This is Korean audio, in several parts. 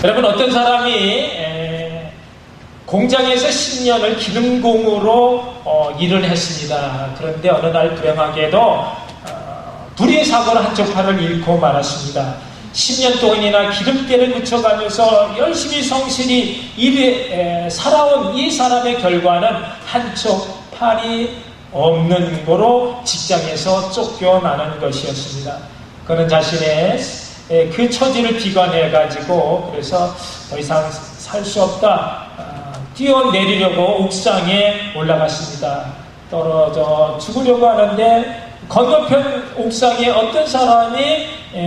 여러분, 어떤 사람이 공장에서 10년을 기름공으로 일을 했습니다. 그런데 어느 날 불행하게도 불의의 사고로 한쪽 팔을 잃고 말았습니다. 10년 동안이나 기름때를 묻혀가면서 열심히 성실히 살아온 이 사람의 결과는 한쪽 팔이 없는 거로 직장에서 쫓겨나는 것이었습니다. 그는 자신의 그 처지를 비관해가지고 그래서 더 이상 살 수 없다, 뛰어내리려고 옥상에 올라갔습니다. 떨어져 죽으려고 하는데 건너편 옥상에 어떤 사람이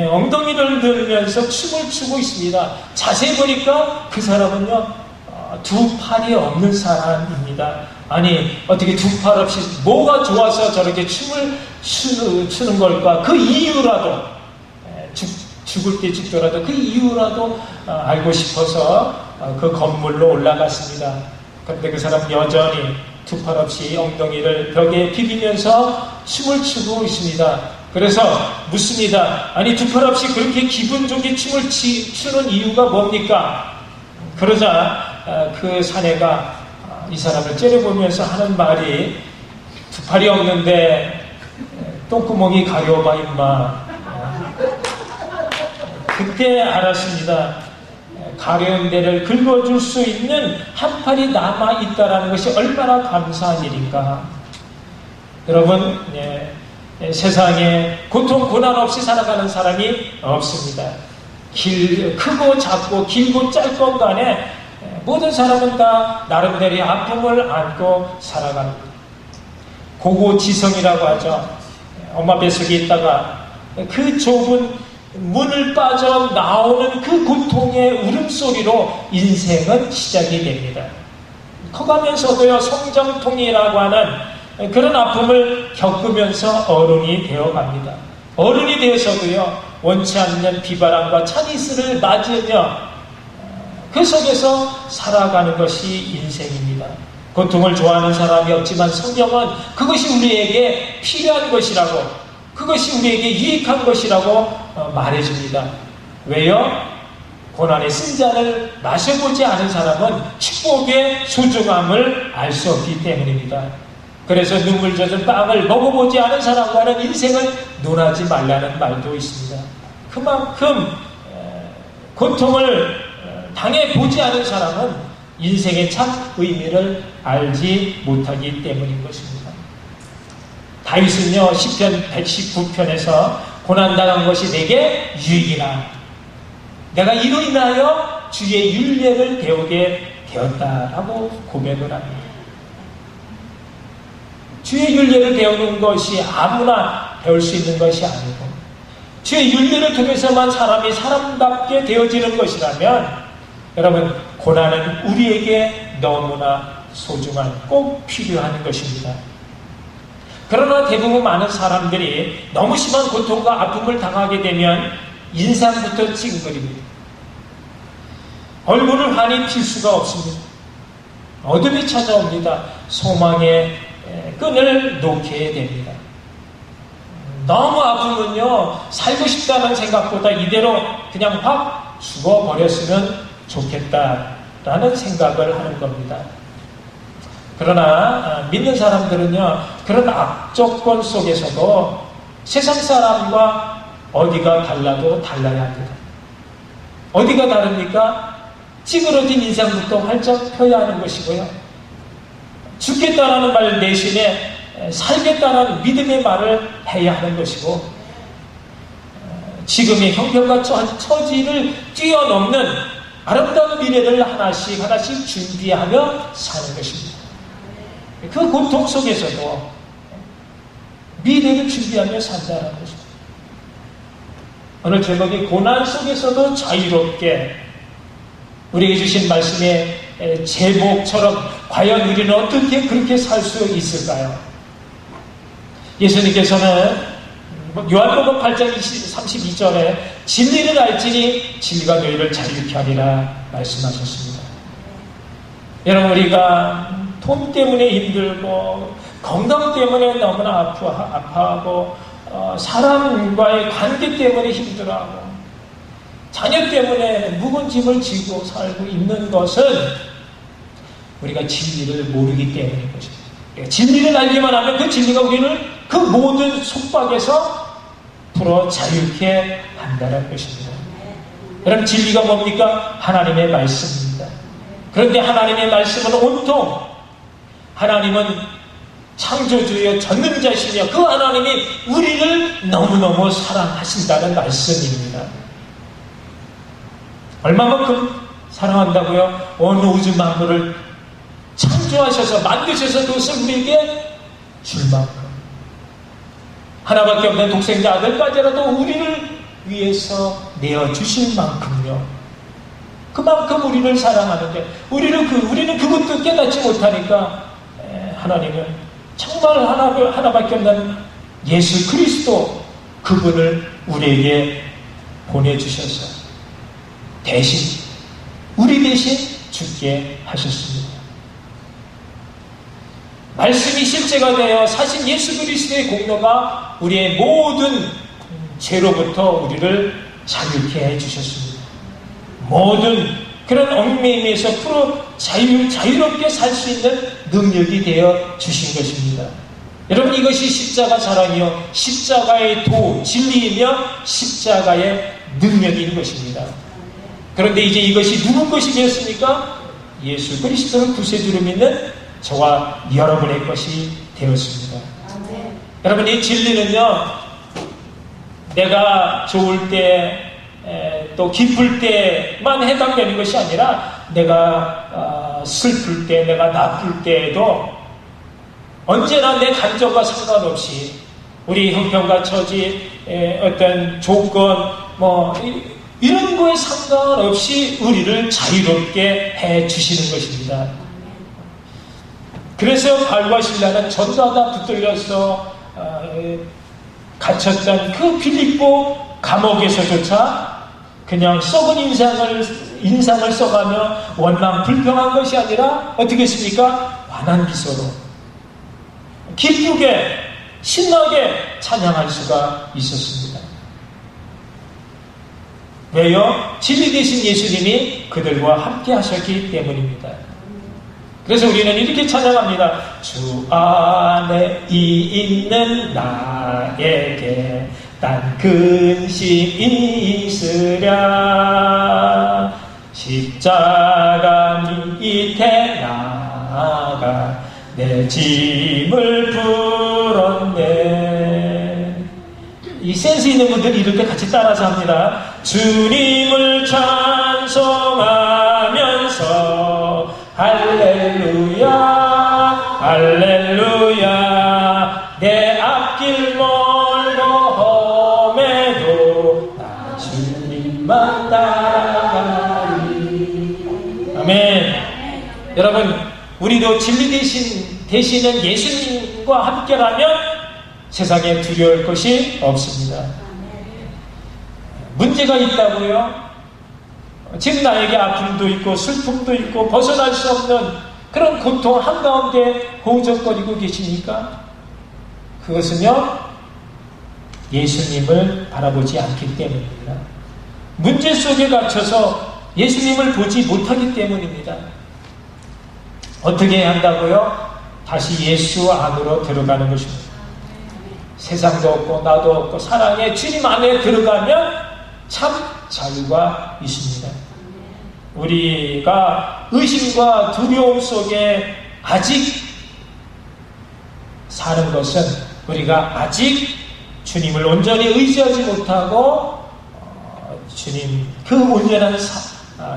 엉덩이를 들면서 춤을 추고 있습니다. 자세히 보니까 그 사람은요, 두 팔이 없는 사람입니다. 아니, 어떻게 두 팔 없이 뭐가 좋아서 저렇게 춤을 추는 걸까? 그 이유라도, 죽을 때 죽더라도 그 이유라도 알고 싶어서 그 건물로 올라갔습니다. 그런데 그 사람 여전히 두 팔 없이 엉덩이를 벽에 비비면서 춤을 추고 있습니다. 그래서 묻습니다. 아니, 두 팔 없이 그렇게 기분 좋게 춤을 추는 이유가 뭡니까? 그러자 그 사내가 이 사람을 째려보면서 하는 말이, 두 팔이 없는데 똥구멍이 가려봐 임마. 그때 알았습니다. 가려운 데를 긁어줄 수 있는 한 팔이 남아있다는 것이 얼마나 감사한 일인가. 여러분, 세상에 고통, 고난 없이 살아가는 사람이 없습니다. 크고 작고 길고 짧건 간에 모든 사람은 다 나름대로의 아픔을 안고 살아갑니다. 고고지성이라고 하죠. 엄마 뱃속에 있다가 그 좁은 문을 빠져 나오는 그 고통의 울음소리로 인생은 시작이 됩니다. 커가면서도요, 성장통이라고 하는 그런 아픔을 겪으면서 어른이 되어갑니다. 어른이 되어서도요, 원치 않는 비바람과 찬이슬을 맞으며 그 속에서 살아가는 것이 인생입니다. 고통을 좋아하는 사람이 없지만 성경은 그것이 우리에게 필요한 것이라고, 그것이 우리에게 유익한 것이라고 말해줍니다. 왜요? 고난의 쓴 잔을 마셔보지 않은 사람은 축복의 소중함을 알 수 없기 때문입니다. 그래서 눈물 젖은 빵을 먹어보지 않은 사람과는 인생을 논하지 말라는 말도 있습니다. 그만큼 고통을 당해보지 않은 사람은 인생의 참 의미를 알지 못하기 때문인 것입니다. 다윗은요, 시편 119편에서 고난당한 것이 내게 유익이라, 내가 이로 인하여 주의 율례를 배우게 되었다라고 고백을 합니다. 주의 율례를 배우는 것이 아무나 배울 수 있는 것이 아니고, 주의 율례를 통해서만 사람이 사람답게 되어지는 것이라면, 여러분, 고난은 우리에게 너무나 소중한, 꼭 필요한 것입니다. 그러나 대부분 많은 사람들이 너무 심한 고통과 아픔을 당하게 되면 인상부터 찡그립니다. 얼굴을 환히 필 수가 없습니다. 어둠이 찾아옵니다. 소망의 끈을 놓게 됩니다. 너무 아프면요, 살고 싶다는 생각보다 이대로 그냥 확 죽어버렸으면 좋겠다라는 생각을 하는 겁니다. 그러나 믿는 사람들은요, 그런 악조건 속에서도 세상 사람과 어디가 달라도 달라야 합니다. 어디가 다릅니까? 찌그러진 인생부터 활짝 펴야 하는 것이고요, 죽겠다라는 말 대신에 살겠다는 믿음의 말을 해야 하는 것이고, 지금의 형편과 처지를 뛰어넘는 아름다운 미래를 하나씩 하나씩 준비하며 사는 것입니다. 그 고통 속에서도 미래를 준비하며 산다는 것입니다. 오늘 제목이 고난 속에서도 자유롭게, 우리에게 주신 말씀의 제목처럼 과연 우리는 어떻게 그렇게 살 수 있을까요? 예수님께서는 요한복음 8장 32절에 진리를 알지니 진리가 너희를 자유케 하리라 말씀하셨습니다. 여러분, 우리가 돈 때문에 힘들고 건강 때문에 너무나 아파하고 사람과의 관계 때문에 힘들어하고 자녀 때문에 무거운 짐을 지고 살고 있는 것은 우리가 진리를 모르기 때문인 것입니다. 진리를 알기만 하면 그 진리가 우리를 그 모든 속박에서 풀어 자유케 한다는 것입니다. 여러분, 진리가 뭡니까? 하나님의 말씀입니다. 그런데 하나님의 말씀은 온통 하나님은 창조주여 전능자시며 그 하나님이 우리를 너무너무 사랑하신다는 말씀입니다. 얼마만큼 사랑한다고요? 온 우주 만물을 창조하셔서 만드셔서 그것을 우리에게 줄 만큼, 하나밖에 없는 독생자 아들까지라도 우리를 위해서 내어주실 만큼요. 그만큼 우리를 사랑하는데 우리는 그것도 깨닫지 못하니까 하나님은 정말 하나밖에 없는 예수 그리스도, 그분을 우리에게 보내주셔서 대신, 우리 대신 죽게 하셨습니다. 말씀이 실제가 되어 사신 예수 그리스도의 공로가 우리의 모든 죄로부터 우리를 자유케 해주셨습니다. 모든 그런 얽매임에서 풀어 자유롭게 살 수 있는 능력이 되어 주신 것입니다. 여러분, 이것이 십자가 사랑이요, 십자가의 도, 진리이며 십자가의 능력인 것입니다. 그런데 이제 이것이 누구 것이 되었습니까? 예수 그리스도를 구세주로 믿는 저와 여러분의 것이 되었습니다. 여러분, 이 진리는요, 내가 좋을 때 또 기쁠 때만 해당되는 것이 아니라 내가 슬플 때, 내가 나쁠 때에도 언제나 내 감정과 상관없이 우리 형편과 처지, 어떤 조건, 이런 거에 상관없이 우리를 자유롭게 해 주시는 것입니다. 그래서 바울과 실라는 전도하다 붙들려서 갇혔던 그 빌립보 감옥에서조차 그냥 썩은 인상을 써가며 원망 불평한 것이 아니라 어떻게 했습니까? 환한 미소로 기쁘게 신나게 찬양할 수가 있었습니다. 왜요? 진리 되신 예수님이 그들과 함께 하셨기 때문입니다. 그래서 우리는 이렇게 찬양합니다. 주 안에 있는 나에게 딴 근심이 있으랴 십자가 밑에 나가 내 짐을 풀었네. 이 센스 있는 분들 이럴 때 같이 따라서 합니다. 주님을 찬송하면서 할렐루야 할렐루야 내 앞길 멀고 험해도 나 주님만 따라가리. 아멘. 여러분, 우리도 진리 되시는 예수님과 함께라면 세상에 두려울 것이 없습니다. 문제가 있다고요? 지금 나에게 아픔도 있고 슬픔도 있고 벗어날 수 없는 그런 고통 한가운데 허우적거리고 계십니까? 그것은요, 예수님을 바라보지 않기 때문입니다. 문제 속에 갇혀서 예수님을 보지 못하기 때문입니다. 어떻게 해야 한다고요? 다시 예수 안으로 들어가는 것입니다. 세상도 없고 나도 없고 사랑의 주님 안에 들어가면 참 자유가 있습니다. 우리가 의심과 두려움 속에 아직 사는 것은 우리가 아직 주님을 온전히 의지하지 못하고 주님, 그 온전한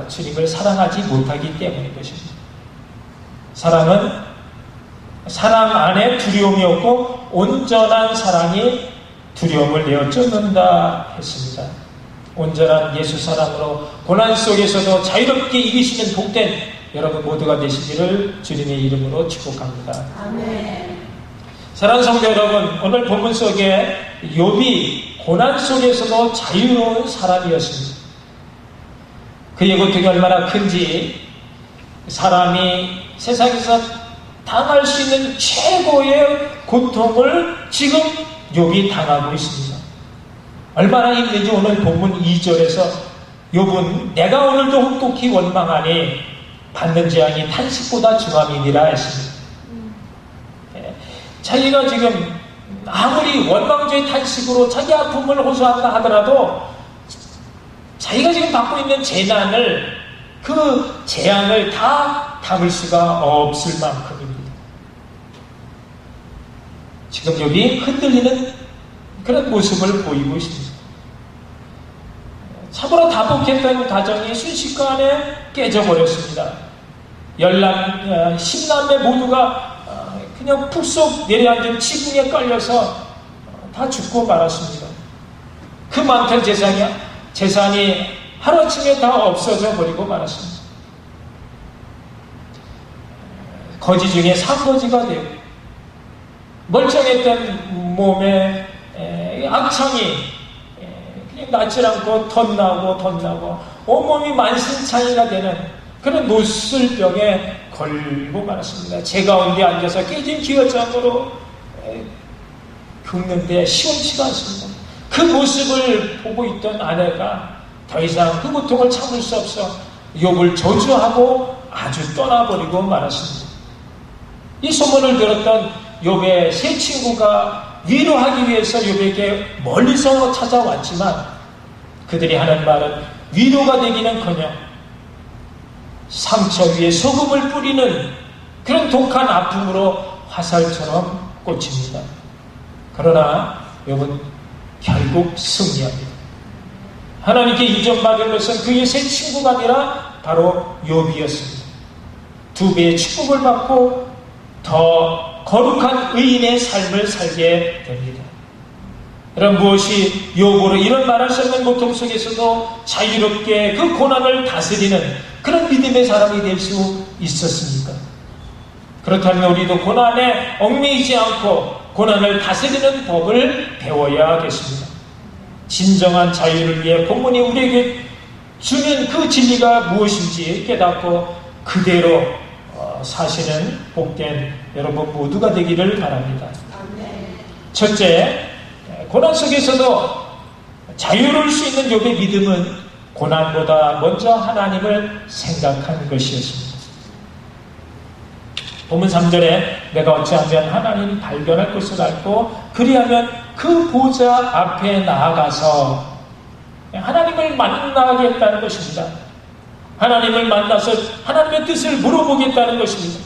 주님을 사랑하지 못하기 때문인 것입니다. 사랑은 사랑 안에 두려움이 없고 온전한 사랑이 두려움을 내어 쫓는다 했습니다. 온전한 예수 사랑으로 고난 속에서도 자유롭게 이기시는 복된 여러분 모두가 되시기를 주님의 이름으로 축복합니다. 아멘. 사랑하는 성도 여러분, 오늘 본문 속에 욥이 고난 속에서도 자유로운 사람이었습니다. 그의 고통이 얼마나 큰지 사람이 세상에서 당할 수 있는 최고의 고통을 지금 욥이 당하고 있습니다. 얼마나 힘든지 오늘 본문 2절에서 욥은 내가 오늘도 혹독히 원망하니 받는 재앙이 탄식보다 중함이니라 했습니다. 자기가 지금 아무리 원망주의 탄식으로 자기 아픔을 호소한다 하더라도 자기가 지금 받고 있는 재난을, 그 재앙을 다 담을 수가 없을 만큼입니다. 지금 욥이 흔들리는 그런 모습을 보이고 있습니다. 참으로 다복했던 가정이 순식간에 깨져버렸습니다. 열남, 10남매 모두가 그냥 푹속 내려앉은 지붕에 깔려서 다 죽고 말았습니다. 그 많던 재산이 하루아침에 다 없어져 버리고 말았습니다. 거지 중에 산거지가 되고 멀쩡했던 몸에 악창이 그냥 낫지 않고 덧나고 온몸이 만신창이가 되는 그런 노술병에 걸리고 말았습니다. 제 가운데 앉아서 깨진 기어장으로 긁는데 시원치가 않습니다. 그 모습을 보고 있던 아내가 더 이상 그 고통을 참을 수 없어 욥을 저주하고 아주 떠나버리고 말았습니다. 이 소문을 들었던 욥의 세 친구가 위로하기 위해서 욥에게 멀리서 찾아왔지만 그들이 하는 말은 위로가 되기는커녕 상처 위에 소금을 뿌리는 그런 독한 아픔으로 화살처럼 꽂힙니다. 그러나 욥은 결국 승리합니다. 하나님께 인정받은 것은 그의 세 친구가 아니라 바로 욥이었습니다. 두 배의 축복을 받고 더 거룩한 의인의 삶을 살게 됩니다. 여러분, 무엇이 욥으로 이런 말할 수 없는 고통 속에서도 자유롭게 그 고난을 다스리는 그런 믿음의 사람이 될 수 있었습니까? 그렇다면 우리도 고난에 얽매이지 않고 고난을 다스리는 법을 배워야겠습니다. 진정한 자유를 위해 본문이 우리에게 주는 그 진리가 무엇인지 깨닫고 그대로 사시는 복된 여러분 모두가 되기를 바랍니다. 첫째, 고난 속에서도 자유로울 수 있는 욥의 믿음은 고난보다 먼저 하나님을 생각한 것이었습니다. 본문 3절에 내가 어찌하면 하나님을 발견할 것을 알고 그리하면 그 보좌 앞에 나아가서 하나님을 만나겠다는 것입니다. 하나님을 만나서 하나님의 뜻을 물어보겠다는 것입니다.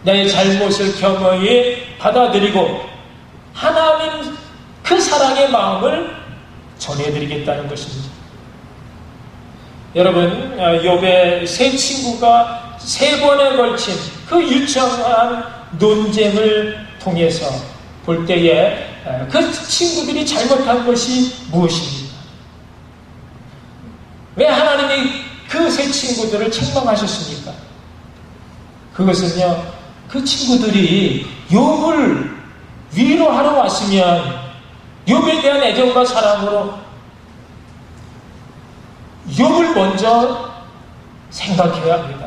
내 잘못을 겸허히 받아들이고 하나님 그 사랑의 마음을 전해드리겠다는 것입니다. 여러분, 욥의 세 친구가 세 번에 걸친 그 유창한 논쟁을 통해서 볼 때에 그 친구들이 잘못한 것이 무엇입니까? 왜 하나님이 그 세 친구들을 책망하셨습니까? 그것은요, 그 친구들이 욥을 위로하러 왔으면 욥에 대한 애정과 사랑으로 욥을 먼저 생각해야 합니다.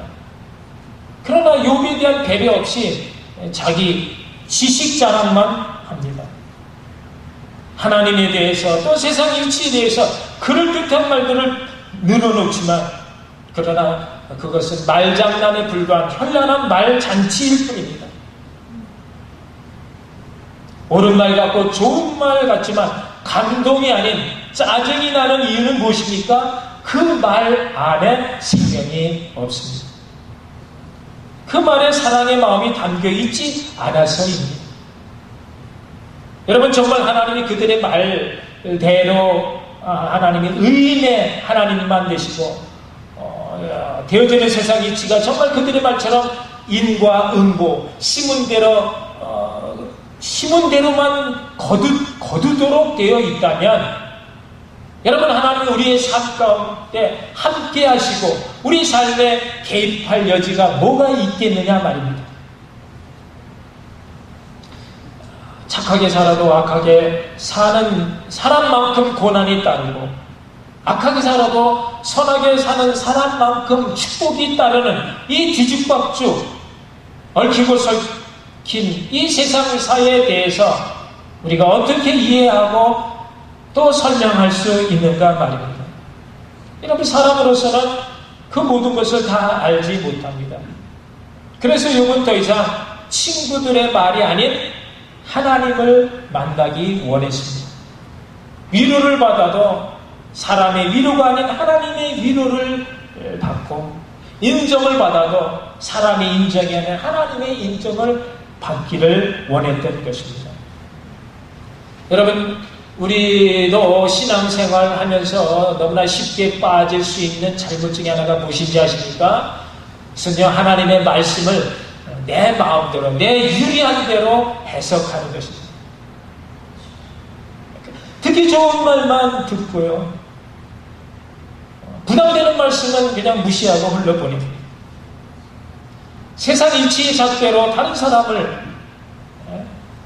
그러나 욥에 대한 배려 없이 자기 지식 자랑만 합니다. 하나님에 대해서 또 세상 이치에 대해서 그럴듯한 말들을 늘어놓지만 그러나 그것은 말장난에 불과한 현란한 말잔치일 뿐입니다. 옳은 말 같고 좋은 말 같지만 감동이 아닌 짜증이 나는 이유는 무엇입니까? 그 말 안에 생명이 없습니다. 그 말에 사랑의 마음이 담겨있지 않아서입니다. 여러분, 정말 하나님이 그들의 말대로 하나님이 의인의 하나님만 되시고 되어지는 세상 이치가 정말 그들의 말처럼 인과 응고 심은 대로만 거두도록 되어 있다면 여러분, 하나님이 우리의 삶 가운데 함께 하시고 우리 삶에 개입할 여지가 뭐가 있겠느냐 말입니다. 착하게 살아도 악하게 사는 사람만큼 고난이 따르고 악하게 살아도 선하게 사는 사람만큼 축복이 따르는 이 뒤죽박죽 얽히고 설킨 이 세상 사회에 대해서 우리가 어떻게 이해하고 또 설명할 수 있는가 말입니다. 여러분, 사람으로서는 그 모든 것을 다 알지 못합니다. 그래서 욥은 더 이상 친구들의 말이 아닌 하나님을 만나기 원했습니다. 위로를 받아도 사람의 위로가 아닌 하나님의 위로를 받고, 인정을 받아도 사람의 인정이 아닌 하나님의 인정을 받기를 원했던 것입니다. 여러분, 우리도 신앙생활 하면서 너무나 쉽게 빠질 수 있는 잘못 중에 하나가 무엇인지 아십니까? 그것은요, 하나님의 말씀을 내 마음대로, 내 유리한 대로 해석하는 것입니다. 듣기 좋은 말만 듣고요, 부담되는 말씀은 그냥 무시하고 흘려보냅니다. 세상 이치의 잣대로 다른 사람을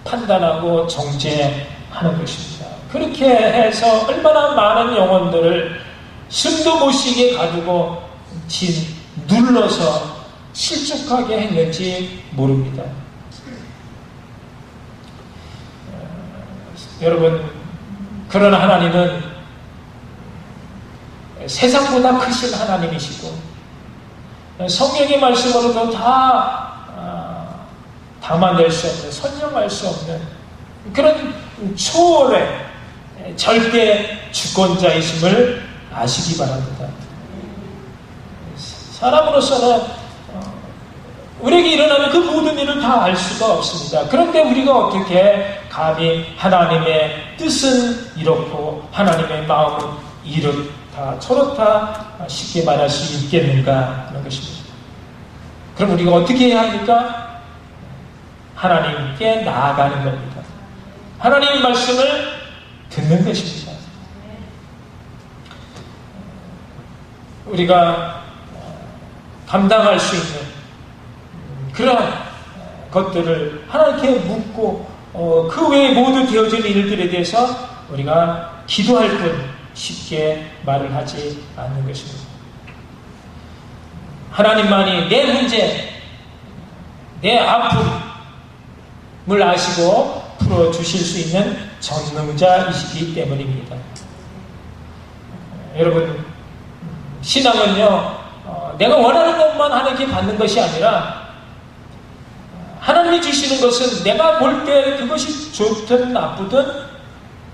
판단하고 정죄하는 것입니다. 그렇게 해서 얼마나 많은 영혼들을 숨도 못 쉬게 가두고 눌러서 실족하게 했는지 모릅니다. 여러분, 그러나 하나님은 세상보다 크신 하나님이시고, 성경의 말씀으로도 다 담아낼 수 없는, 설명할 수 없는 그런 초월의 절대 주권자이심을 아시기 바랍니다. 사람으로서는 우리에게 일어나는 그 모든 일을 다 알 수가 없습니다. 그런데 우리가 어떻게 감히 하나님의 뜻은 이렇고 하나님의 마음은 이렇다 저렇다 쉽게 말할 수 있겠는가 하는 것입니다. 그럼 우리가 어떻게 해야 합니까? 하나님께 나아가는 겁니다. 하나님의 말씀을 듣는 것입니다. 우리가 감당할 수 있는 그런 것들을 하나님께 묻고 그 외에 모두 되어진 일들에 대해서 우리가 기도할 뿐 쉽게 말을 하지 않는 것입니다. 하나님만이 내 문제, 내 아픔을 아시고 풀어주실 수 있는 전능자이시기 때문입니다. 여러분, 신앙은요, 내가 원하는 것만 하나님께 받는 것이 아니라 하나님이 주시는 것은 내가 볼 때 그것이 좋든 나쁘든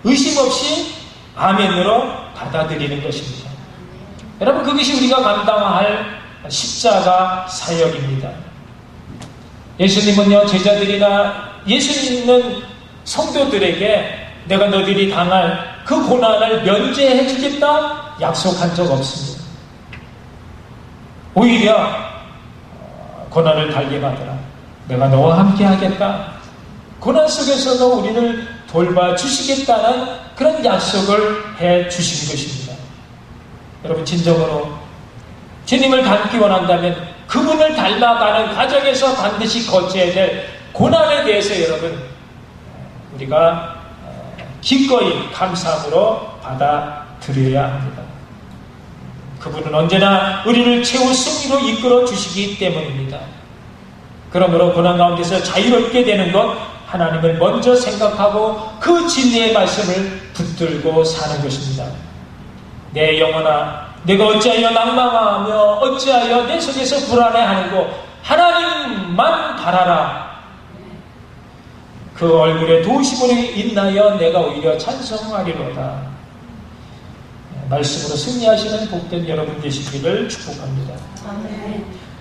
의심 없이 아멘으로 받아들이는 것입니다. 여러분, 그것이 우리가 감당할 십자가 사역입니다. 예수님은요, 제자들이나 예수 믿는 성도들에게 내가 너희들이 당할 그 고난을 면제해 주겠다 약속한 적 없습니다. 오히려 고난을 달게 받으라, 내가 너와 함께 하겠다, 고난 속에서도 우리를 돌봐주시겠다는 그런 약속을 해 주신 것입니다. 여러분, 진정으로 주님을 닮기 원한다면 그분을 닮아가는 과정에서 반드시 거쳐야 될 고난에 대해서 여러분, 우리가 기꺼이 감사함으로 받아들여야 합니다. 그분은 언제나 우리를 최후 승리로 이끌어 주시기 때문입니다. 그러므로 고난 가운데서 자유롭게 되는 것, 하나님을 먼저 생각하고 그 진리의 말씀을 붙들고 사는 것입니다. 내 영혼아, 내가 어찌하여 낭망하며 어찌하여 내 속에서 불안해하는고 하나님만 바라라. 그 얼굴에 도우심을 인하여 내가 오히려 찬송하리로다. 말씀으로 승리하시는 복된 여러분 되시기를 축복합니다.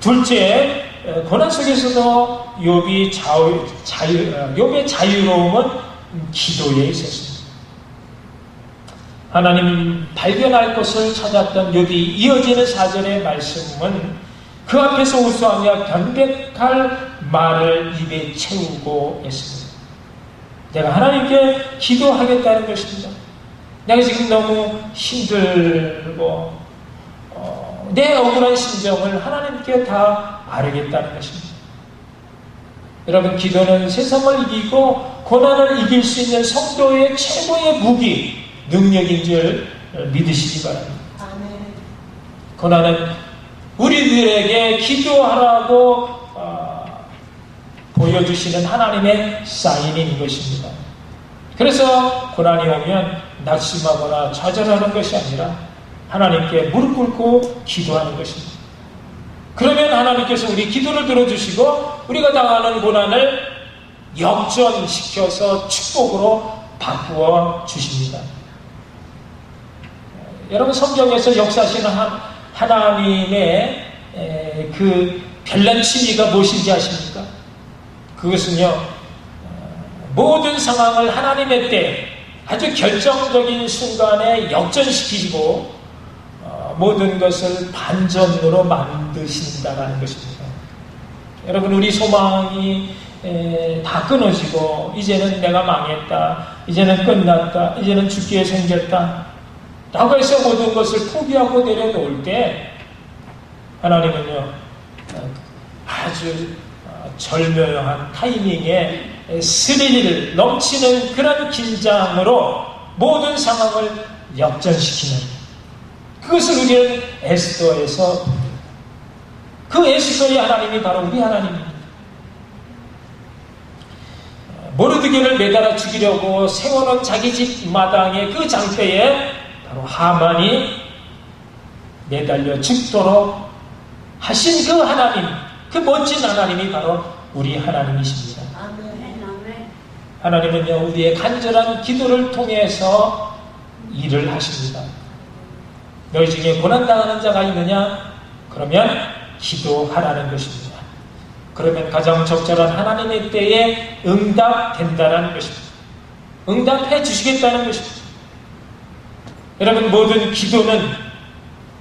둘째, 고난 속에서도 욥의 자유로움은 기도에 있었습니다. 하나님 발견할 것을 찾았던 욥이 이어지는 4절의 말씀은 그 앞에서 우수하며 변백할 말을 입에 채우고 있습니다. 내가 하나님께 기도하겠다는 것입니다. 내가 지금 너무 힘들고 내 억울한 심정을 하나님께 다 아뢰겠다는 것입니다. 여러분, 기도는 세상을 이기고 고난을 이길 수 있는 성도의 최고의 무기, 능력인 줄 믿으시기 바랍니다. 고난은 우리들에게 기도하라고 보여주시는 하나님의 사인인 것입니다. 그래서 고난이 오면 낙심하거나 좌절하는 것이 아니라 하나님께 무릎 꿇고 기도하는 것입니다. 그러면 하나님께서 우리 기도를 들어주시고 우리가 당하는 고난을 역전시켜서 축복으로 바꾸어 주십니다. 여러분, 성경에서 역사하시는 하나님의 그 별난 치미가 무엇인지 아십니까? 그것은요, 모든 상황을 하나님의 때 아주 결정적인 순간에 역전시키시고 모든 것을 반전으로 만드신다는 것입니다. 여러분, 우리 소망이 다 끊어지고 이제는 내가 망했다, 이제는 끝났다, 이제는 죽기에 생겼다 라고 해서 모든 것을 포기하고 내려놓을 때 하나님은요, 아주 절묘한 타이밍에 스릴 넘치는 그런 긴장으로 모든 상황을 역전시키는, 그것을 우리는 에스더에서, 그 에스더의 하나님이 바로 우리 하나님입니다. 모르드게를 매달아 죽이려고 세워놓은 자기 집 마당의 그 장대에 바로 하만이 매달려 죽도록 하신 그 하나님, 그 멋진 하나님이 바로 우리 하나님이십니다. 하나님은요, 우리의 간절한 기도를 통해서 일을 하십니다. 너희 중에 고난당하는 자가 있느냐? 그러면 기도하라는 것입니다. 그러면 가장 적절한 하나님의 때에 응답된다는 것입니다. 응답해 주시겠다는 것입니다. 여러분, 모든 기도는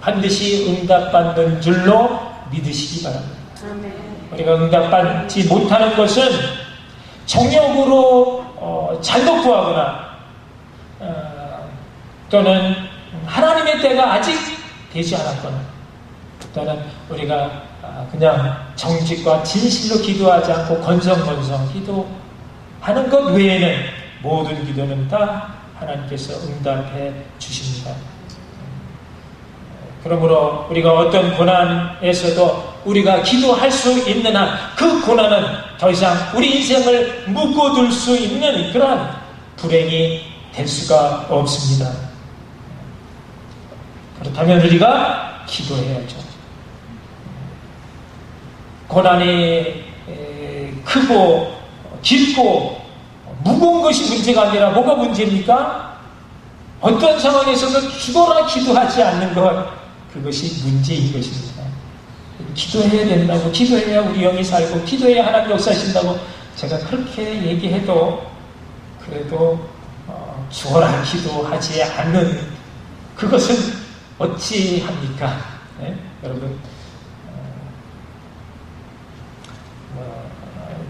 반드시 응답받는 줄로 믿으시기 바랍니다. 우리가 응답받지 못하는 것은 정욕으로 잘못 구하거나 또는 하나님의 때가 아직 되지 않았거나 또는 우리가 그냥 정직과 진실로 기도하지 않고 건성건성 기도하는 것 외에는 모든 기도는 다 하나님께서 응답해 주십니다. 그러므로 우리가 어떤 고난에서도 우리가 기도할 수 있는 한 그 고난은 더 이상 우리 인생을 묶어둘 수 있는 그러한 불행이 될 수가 없습니다. 그렇다면 우리가 기도해야죠. 고난이 크고 깊고 무거운 것이 문제가 아니라 뭐가 문제입니까? 어떤 상황에서도 죽어라 기도하지 않는 것, 그것이 문제인 것입니다. 기도해야 된다고, 기도해야 우리 영이 살고 기도해야 하나님 역사하신다고 제가 그렇게 얘기해도 그래도 죽어라 기도하지 않는 그것은 어찌합니까? 네? 여러분,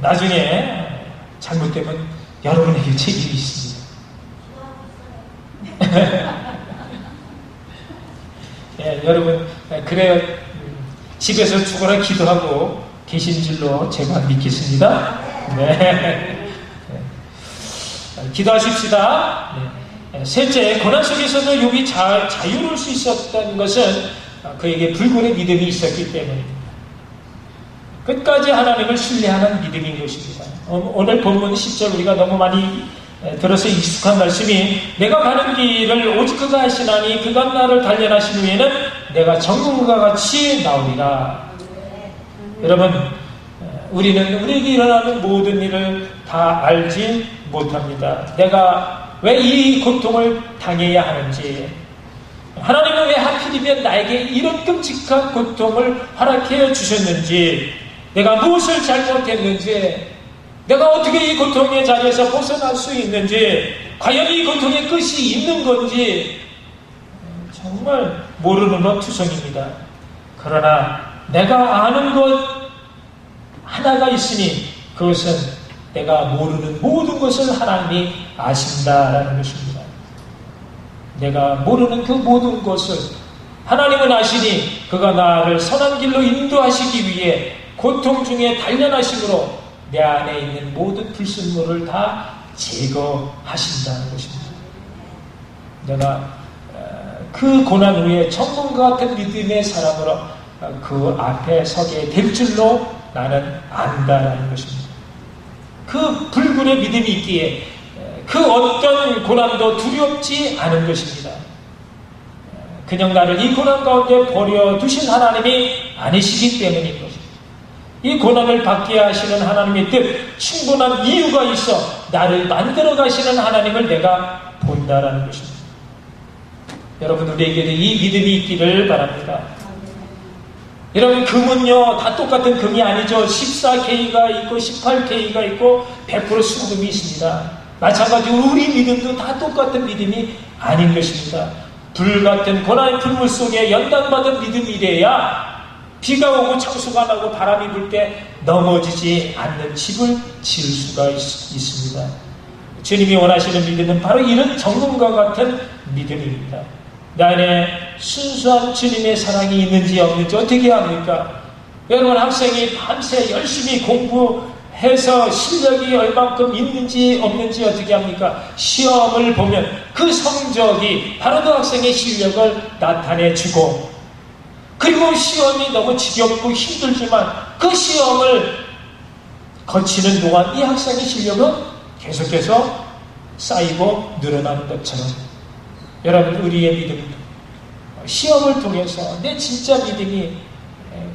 나중에 잘못되면 여러분에게 책임이 있습니다. 예, 여러분, 그래요. 집에서 죽어라 기도하고 계신 줄로 제가 믿겠습니다. 네. 기도하십시다. 네. 셋째, 고난 속에서도 욥이 자유로울 수 있었던 것은 그에게 불굴의 믿음이 있었기 때문입니다. 끝까지 하나님을 신뢰하는 믿음인 것입니다. 오늘 본문 10절 우리가 너무 많이 들어서 익숙한 말씀이, 내가 가는 길을 오직 그가 하시나니 그가 나를 단련하신 후에는 내가 정금과 같이 나오리라. 여러분, 우리는 우리에게 일어나는 모든 일을 다 알지 못합니다. 내가 왜 이 고통을 당해야 하는지, 하나님은 왜 하필이면 나에게 이런 끔찍한 고통을 허락해 주셨는지, 내가 무엇을 잘못했는지, 내가 어떻게 이 고통의 자리에서 벗어날 수 있는지, 과연 이 고통의 끝이 있는 건지 정말 모르는 것 투성입니다. 그러나 내가 아는 것 하나가 있으니 그것은 내가 모르는 모든 것을 하나님이 아신다라는 것입니다. 내가 모르는 그 모든 것을 하나님은 아시니 그가 나를 선한 길로 인도하시기 위해 고통 중에 단련하심으로 내 안에 있는 모든 불순물을 다 제거하신다는 것입니다. 내가 그 고난 후에 천문과 같은 믿음의 사람으로 그 앞에 서게 될 줄로 나는 안다라는 것입니다. 그 불굴의 믿음이 있기에 그 어떤 고난도 두렵지 않은 것입니다. 그냥 나를 이 고난 가운데 버려두신 하나님이 아니시기 때문인 것입니다. 이 고난을 받게 하시는 하나님의 뜻, 충분한 이유가 있어 나를 만들어 가시는 하나님을 내가 본다라는 것입니다. 여러분, 우리에게도 이 믿음이 있기를 바랍니다. 여러분, 금은요 다 똑같은 금이 아니죠. 14K가 있고 18K가 있고 100% 순금이 있습니다. 마찬가지로 우리 믿음도 다 똑같은 믿음이 아닌 것입니다. 불같은 고난의 풀물 속에 연단받은 믿음이래야 비가 오고 창수가 나고 바람이 불 때 넘어지지 않는 집을 지을 수가 있습니다. 주님이 원하시는 믿음은 바로 이런 정금과 같은 믿음입니다. 내 안에 순수한 주님의 사랑이 있는지 없는지 어떻게 합니까? 여러분, 학생이 밤새 열심히 공부해서 실력이 얼만큼 있는지 없는지 어떻게 합니까? 시험을 보면 그 성적이 바로 그 학생의 실력을 나타내주고, 그리고 시험이 너무 지겹고 힘들지만 그 시험을 거치는 동안 이 학생의 실력은 계속해서 쌓이고 늘어나는 것처럼, 여러분, 우리의 믿음도 시험을 통해서 내 진짜 믿음이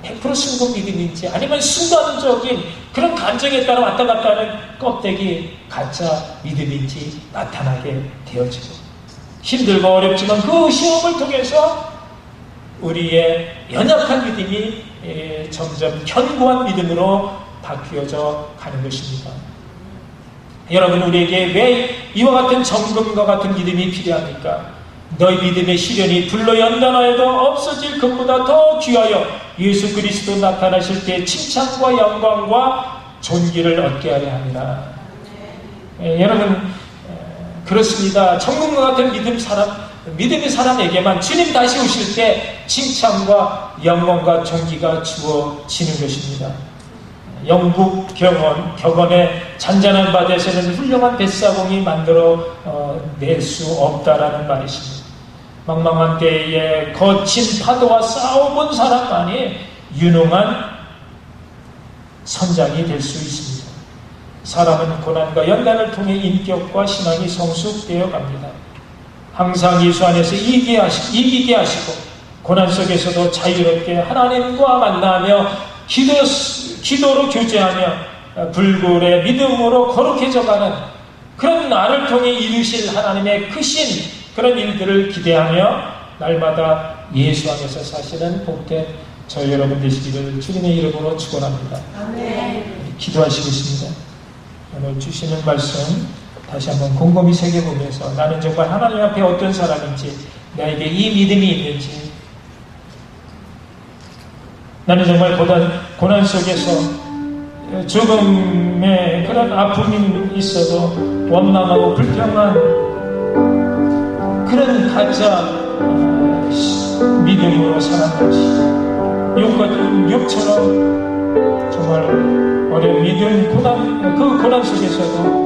100% 순금 믿음인지 아니면 순간적인 그런 감정에 따라 왔다 갔다 하는 껍데기 가짜 믿음인지 나타나게 되어지고, 힘들고 어렵지만 그 시험을 통해서 우리의 연약한 믿음이 점점 견고한 믿음으로 바뀌어져 가는 것입니다. 여러분, 우리에게 왜 이와 같은 정금과 같은 믿음이 필요합니까? 너희 믿음의 시련이 불로 연단하여도 없어질 것보다 더 귀하여 예수 그리스도 나타나실 때 칭찬과 영광과 존귀를 얻게 하려 합니다. 여러분, 그렇습니다. 정금과 같은 믿음의 사람에게만 주님 다시 오실 때 칭찬과 영광과 존귀가 주어지는 것입니다. 영국 격언의 잔잔한 바다에서는 훌륭한 뱃사공이 만들어 낼 수 없다라는 말이십니다. 망망한 때에 거친 파도와 싸워본 사람만이 유능한 선장이 될 수 있습니다. 사람은 고난과 연단을 통해 인격과 신앙이 성숙되어 갑니다. 항상 예수 안에서 이기게 하시고 고난 속에서도 자유롭게 하나님과 만나며 기도로 교제하며 불굴의 믿음으로 거룩해져가는 그런 나를 통해 이루실 하나님의 크신 그런 일들을 기대하며 날마다 예수 안에서 사시는 복된 저희 여러분 되시기를 주님의 이름으로 축원합니다. 아멘. 기도하시겠습니다. 오늘 주시는 말씀 다시 한번 곰곰이 새겨보면서 나는 정말 하나님 앞에 어떤 사람인지, 나에게 이 믿음이 있는지, 나는 정말 고난 속에서 죽음의 그런 아픔이 있어도 원망하고 불평한 그런 가짜 믿음으로 살아가시 욕처럼 정말 어려운 믿음, 그 고난 속에서도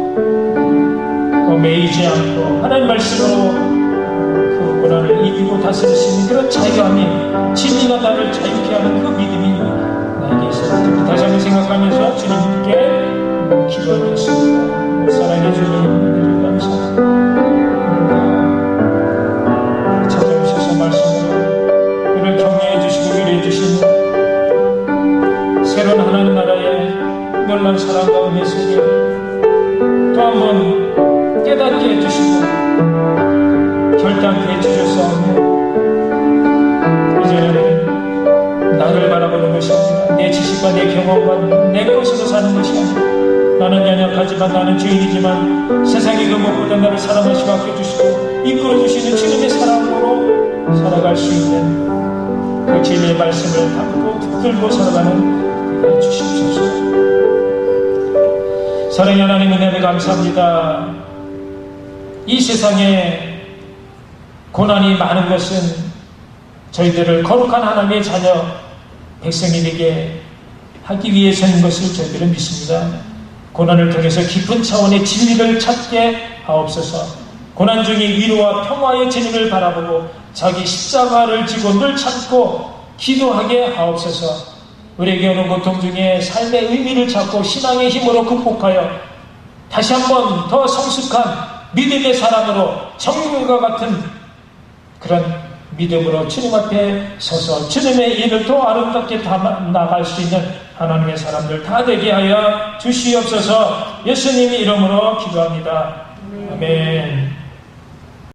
매이지 않고 하나님 말씀으로 그 고난을 이기고 다스릴 수 있는 그런 자유함이, 진리가 나를 자유케 하는 그 믿음이 나에게 있었습니다. 다시 한번 생각하면서 주님께 기도하겠습니다. 사랑해 주님, 은혜를 감사합니다. 찾아오셔서 말씀으로 우리를 격려해 주시고 위로해 주시는 새로운 하나님 나라의 놀라운 사랑 가운데 속에 또 한 번 깨닫게 해주시고 결단케 해주셨사오며 이제는 나를 바라보는 것이 아니라 내 지식과 내 경험과 내 것으로 사는 것이 아니라 나는 연약하지만, 나는 죄인이지만 세상의 그 무엇보다 나를 사랑하시고 아껴주시고 이끌어주시는 주님의 사랑으로 살아갈 수 있는 그 진리의 말씀을 담고 붙들고 살아가는 그게 주시옵소서. 사랑의 하나님, 은혜를 감사합니다. 이 세상에 고난이 많은 것은 저희들을 거룩한 하나님의 자녀 백성이 되게 하기 위해서인 것을 저희들은 믿습니다. 고난을 통해서 깊은 차원의 진리를 찾게 하옵소서. 고난 중에 위로와 평화의 진리를 바라보고 자기 십자가를 지고 늘 참고 기도하게 하옵소서. 우리에게 오는 고통 중에 삶의 의미를 찾고 신앙의 힘으로 극복하여 다시 한번 더 성숙한 믿음의 사람으로 정금과 같은 그런 믿음으로 주님 앞에 서서 주님의 일을 더 아름답게 나갈 수 있는 하나님의 사람들 다 되게 하여 주시옵소서. 예수님의 이름으로 기도합니다. 아멘.